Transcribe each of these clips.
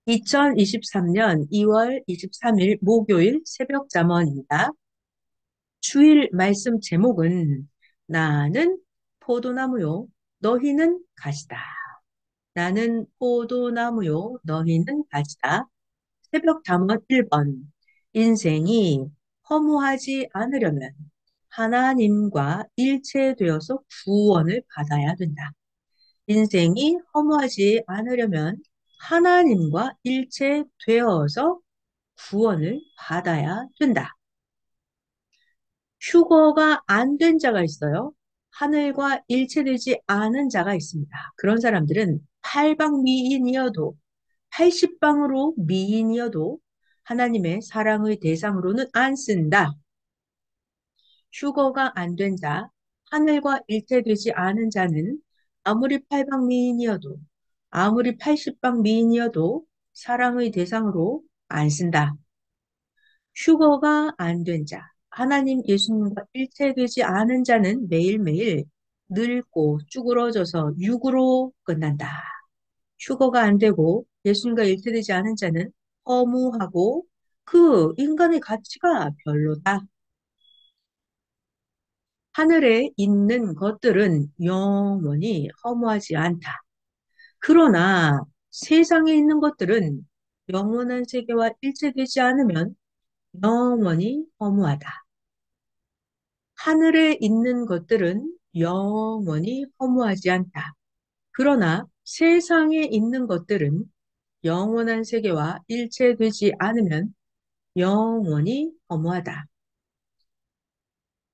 2023년 2월 23일 목요일 새벽 잠언입니다. 주일 말씀 제목은 나는 포도나무요, 너희는 가지다. 나는 포도나무요, 너희는 가지다. 새벽 잠언 1번. 인생이 허무하지 않으려면 하나님과 일체되어서 구원을 받아야 된다. 인생이 허무하지 않으려면 하나님과 일체되어서 구원을 받아야 된다. 휴거가 안 된 자가 있어요. 하늘과 일체되지 않은 자가 있습니다. 그런 사람들은 팔방미인이어도 80방으로 미인이어도 하나님의 사랑의 대상으로는 안 쓴다. 휴거가 안 된 자, 하늘과 일체되지 않은 자는 아무리 팔방미인이어도 아무리 80방미인이어도 사랑의 대상으로 안 쓴다. 휴거가 안 된 자, 하나님 예수님과 일체되지 않은 자는 매일매일 늙고 쭈그러져서 육으로 끝난다. 휴거가 안 되고 예수님과 일체되지 않은 자는 허무하고 그 인간의 가치가 별로다. 하늘에 있는 것들은 영원히 허무하지 않다. 그러나 세상에 있는 것들은 영원한 세계와 일체되지 않으면 영원히 허무하다. 하늘에 있는 것들은 영원히 허무하지 않다. 그러나 세상에 있는 것들은 영원한 세계와 일체되지 않으면 영원히 허무하다.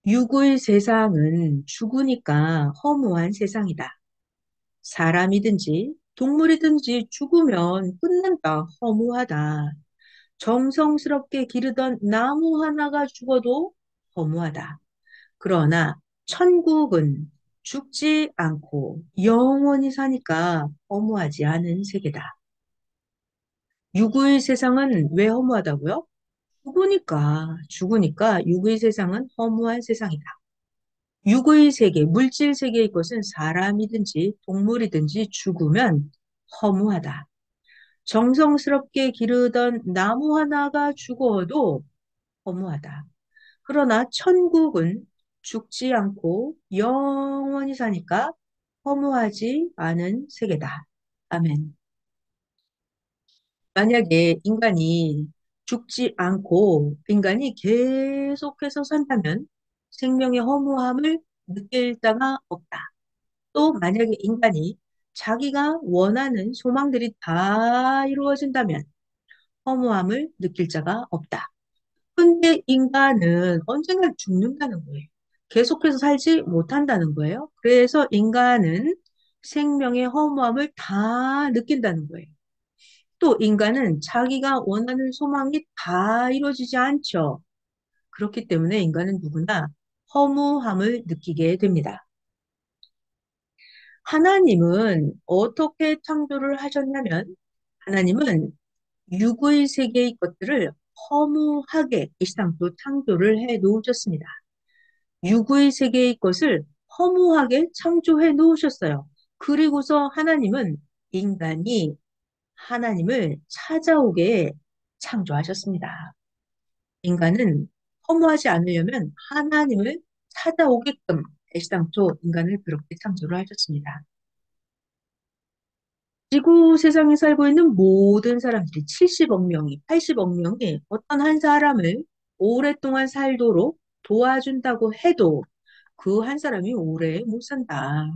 육의 세상은 죽으니까 허무한 세상이다. 사람이든지 동물이든지 죽으면 끝난다, 허무하다. 정성스럽게 기르던 나무 하나가 죽어도 허무하다. 그러나 천국은 죽지 않고 영원히 사니까 허무하지 않은 세계다. 육의 세상은 왜 허무하다고요? 죽으니까 육의 세상은 허무한 세상이다. 육의 세계, 물질 세계의 것은 사람이든지 동물이든지 죽으면 허무하다. 정성스럽게 기르던 나무 하나가 죽어도 허무하다. 그러나 천국은 죽지 않고 영원히 사니까 허무하지 않은 세계다. 아멘. 만약에 인간이 죽지 않고 인간이 계속해서 산다면 생명의 허무함을 느낄 자가 없다. 또 만약에 인간이 자기가 원하는 소망들이 다 이루어진다면 허무함을 느낄 자가 없다. 근데 인간은 언젠가 죽는다는 거예요. 계속해서 살지 못한다는 거예요. 그래서 인간은 생명의 허무함을 다 느낀다는 거예요. 또 인간은 자기가 원하는 소망이 다 이루어지지 않죠. 그렇기 때문에 인간은 누구나 허무함을 느끼게 됩니다. 하나님은 어떻게 창조를 하셨냐면 하나님은 육의 세계의 것들을 허무하게 이 세상도 창조를 해 놓으셨습니다. 육의 세계의 것을 허무하게 창조해 놓으셨어요. 그리고서 하나님은 인간이 하나님을 찾아오게 창조하셨습니다. 인간은 허무하지 않으려면 하나님을 찾아오게끔 애시당초 인간을 그렇게 창조를 하셨습니다. 지구 세상에 살고 있는 모든 사람들이 70억 명이, 80억 명이 어떤 한 사람을 오랫동안 살도록 도와준다고 해도 그 한 사람이 오래 못 산다.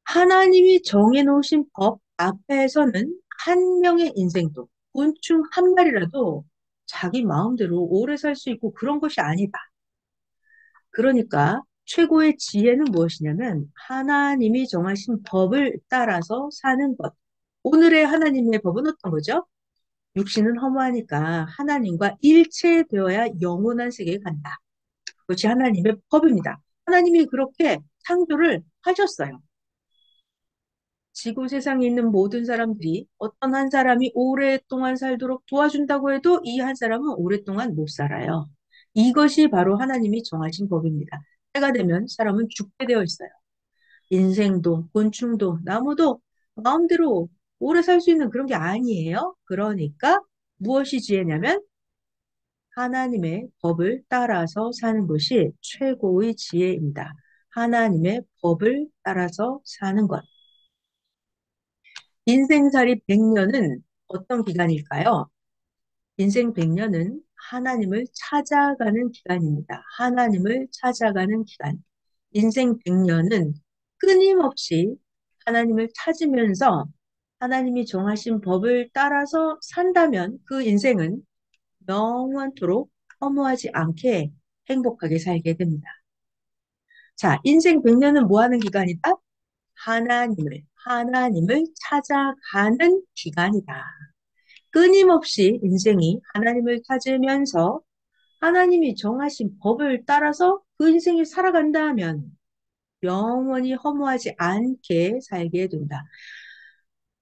하나님이 정해놓으신 법 앞에서는 한 명의 인생도, 곤충 한 마리라도 자기 마음대로 오래 살 수 있고 그런 것이 아니다. 그러니까 최고의 지혜는 무엇이냐면 하나님이 정하신 법을 따라서 사는 것. 오늘의 하나님의 법은 어떤 거죠? 육신은 허무하니까 하나님과 일체되어야 영원한 세계에 간다. 그것이 하나님의 법입니다. 하나님이 그렇게 창조를 하셨어요. 지구 세상에 있는 모든 사람들이 어떤 한 사람이 오랫동안 살도록 도와준다고 해도 이 한 사람은 오랫동안 못 살아요. 이것이 바로 하나님이 정하신 법입니다. 때가 되면 사람은 죽게 되어 있어요. 인생도, 곤충도, 나무도 마음대로 오래 살 수 있는 그런 게 아니에요. 그러니까 무엇이 지혜냐면 하나님의 법을 따라서 사는 것이 최고의 지혜입니다. 하나님의 법을 따라서 사는 것. 인생살이 100년은 어떤 기간일까요? 인생 100년은 하나님을 찾아가는 기간입니다. 하나님을 찾아가는 기간. 인생 100년은 끊임없이 하나님을 찾으면서 하나님이 정하신 법을 따라서 산다면 그 인생은 영원토록 허무하지 않게 행복하게 살게 됩니다. 자, 인생 100년은 뭐 하는 기간이다? 하나님을 찾아가는 기간이다. 끊임없이 인생이 하나님을 찾으면서 하나님이 정하신 법을 따라서 그 인생을 살아간다면 영원히 허무하지 않게 살게 된다.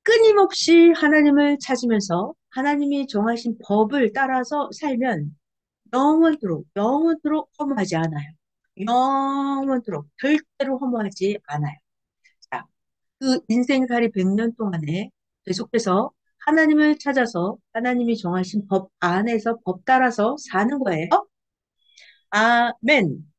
끊임없이 하나님을 찾으면서 하나님이 정하신 법을 따라서 살면 영원토록 허무하지 않아요. 영원토록 절대로 허무하지 않아요. 자, 그 인생살이 100년 동안에 계속해서 하나님을 찾아서 하나님이 정하신 법 안에서 법 따라서 사는 거예요. 아멘.